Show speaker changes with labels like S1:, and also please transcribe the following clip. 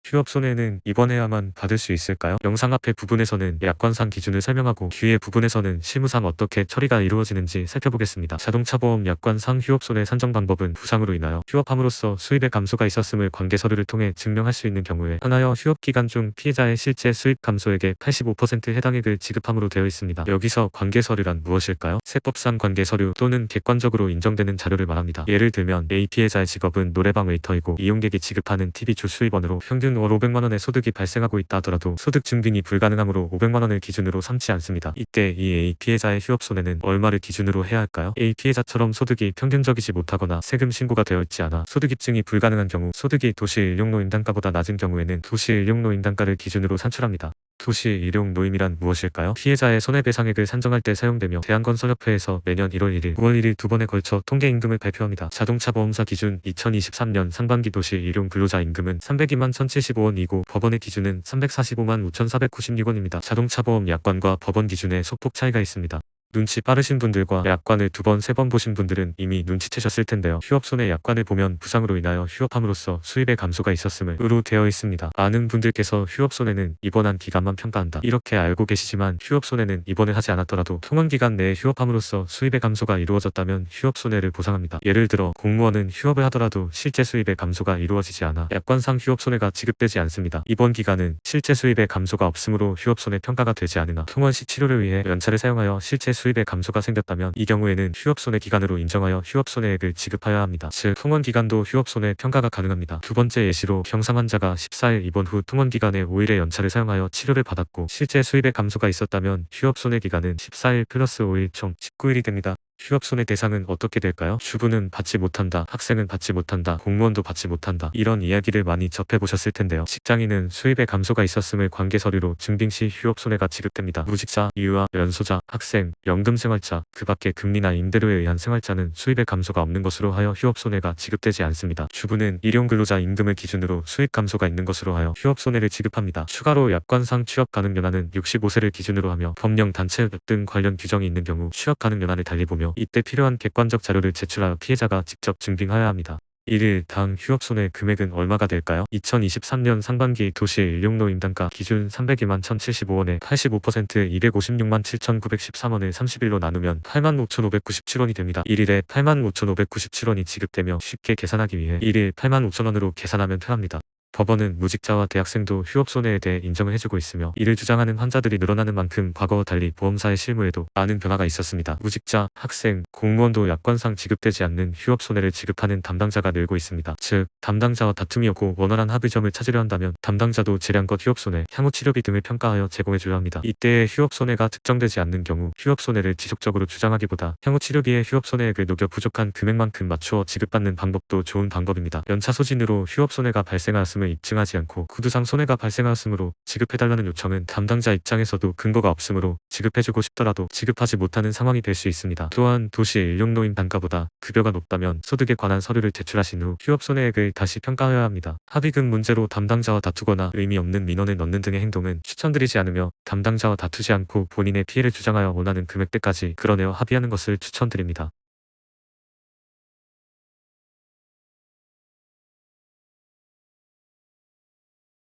S1: 휴업 손해는 입원해야만 받을 수 있을까요? 영상 앞에 부분에서는 약관상 기준을 설명하고 뒤에 부분에서는 실무상 어떻게 처리가 이루어지는지 살펴보겠습니다. 자동차보험 약관상 휴업손해 산정 방법은 부상으로 인하여 휴업함으로써 수입의 감소가 있었음을 관계 서류를 통해 증명할 수 있는 경우에 하나여 휴업기간 중 피해자의 실제 수입 감소액의 85% 해당액을 지급함으로 되어 있습니다. 여기서 관계 서류란 무엇일까요? 세법상 관계 서류 또는 객관적으로 인정되는 자료를 말합니다. 예를 들면 A 피해자의 직업은 노래방 웨이터이고 이용객이 지급하는 팁이 주 수입원으로 평균 월 500만원의 소득이 발생하고 있다 하더라도 소득 증빙이 불가능하므로 500만원을 기준으로 삼지 않습니다. 이때 이 A 피해자의 휴업손해는 얼마를 기준으로 해야 할까요? A 피해자처럼 소득이 평균적이지 못하거나 세금 신고가 되어 있지 않아 소득 입증이 불가능한 경우 소득이 도시일용노임 단가보다 낮은 경우에는 도시일용노임 단가를 기준으로 산출합니다. 도시일용노임이란 무엇일까요? 피해자의 손해배상액을 산정할 때 사용되며 대한건설협회에서 매년 1월 1일, 9월 1일 두 번에 걸쳐 통계임금을 발표합니다. 자동차보험사 기준 2023년 상반기 도시일용 근로자 임금은 302만 1,075원이고 법원의 기준은 345만 5,496원입니다. 자동차보험 약관과 법원 기준에 소폭 차이가 있습니다. 눈치 빠르신 분들과 약관을 2번, 3번 보신 분들은 이미 눈치채셨을 텐데요. 휴업손해 약관을 보면 부상으로 인하여 휴업함으로써 수입의 감소가 있었음으로 되어 있습니다. 많은 분들께서 휴업손해는 입원한 기간만 평가한다 이렇게 알고 계시지만 휴업손해는 입원을 하지 않았더라도 통원기간 내에 휴업함으로써 수입의 감소가 이루어졌다면 휴업손해를 보상합니다. 예를 들어 공무원은 휴업을 하더라도 실제 수입의 감소가 이루어지지 않아 약관상 휴업손해가 지급되지 않습니다. 입원 기간은 실제 수입의 감소가 없으므로 휴업손해 평가가 되지 않으나 통원시 치료를 위해 연차를 사용하여 실제 수입의 감소가 생겼다면 이 경우에는 휴업손해 기간으로 인정하여 휴업손해액을 지급하여야 합니다. 즉 통원기간도 휴업손해 평가가 가능합니다. 두 번째 예시로 평상 환자가 14일 입원 후 통원기간에 5일의 연차를 사용하여 치료를 받았고 실제 수입의 감소가 있었다면 휴업손해 기간은 14일 플러스 5일 총 19일이 됩니다. 휴업손해 대상은 어떻게 될까요? 주부는 받지 못한다, 학생은 받지 못한다, 공무원도 받지 못한다 이런 이야기를 많이 접해보셨을 텐데요. 직장인은 수입의 감소가 있었음을 관계서류로 증빙 시 휴업손해가 지급됩니다. 무직자, 유아, 연소자, 학생, 연금생활자, 그 밖에 금리나 임대료에 의한 생활자는 수입의 감소가 없는 것으로 하여 휴업손해가 지급되지 않습니다. 주부는 일용근로자 임금을 기준으로 수입 감소가 있는 것으로 하여 휴업손해를 지급합니다. 추가로 약관상 취업가능연한은 65세를 기준으로 하며 법령 단체 등 관련 규정이 있는 경우 취업가능연한을 달리 보며 이때 필요한 객관적 자료를 제출하여 피해자가 직접 증빙하여야 합니다. 1일 당 휴업손해 금액은 얼마가 될까요? 2023년 상반기 도시일용노임 단가 기준 302만 1,075원에 85% 256만 7,913원을 30일로 나누면 85,597원이 됩니다. 1일에 85,597원이 지급되며 쉽게 계산하기 위해 1일 85,000원으로 계산하면 편합니다. 법원은 무직자와 대학생도 휴업손해에 대해 인정을 해주고 있으며 이를 주장하는 환자들이 늘어나는 만큼 과거와 달리 보험사의 실무에도 많은 변화가 있었습니다. 무직자, 학생, 공무원도 약관상 지급되지 않는 휴업손해를 지급하는 담당자가 늘고 있습니다. 즉 담당자와 다툼이 없고 원활한 합의점을 찾으려 한다면 담당자도 재량껏 휴업손해, 향후 치료비 등을 평가하여 제공해줘야 합니다. 이때의 휴업손해가 측정되지 않는 경우 휴업손해를 지속적으로 주장하기보다 향후 치료비에 휴업손해액을 녹여 부족한 금액만큼 맞추어 지급받는 방법도 좋은 방법입니다. 연차 소진으로 휴업손해가 발생하였음을 입증하지 않고 구두상 손해가 발생하였으므로 지급해달라는 요청은 담당자 입장에서도 근거가 없으므로 지급해주고 싶더라도 지급하지 못하는 상황이 될 수 있습니다. 또한 도시일용노임 단가보다 급여가 높다면 소득에 관한 서류를 제출하신 후 휴업손해액을 다시 평가하여야 합니다. 합의금 문제로 담당자와 다투거나 의미 없는 민원을 넣는 등의 행동은 추천드리지 않으며 담당자와 다투지 않고 본인의 피해를 주장하여 원하는 금액대까지 끌어내어 합의하는 것을 추천드립니다.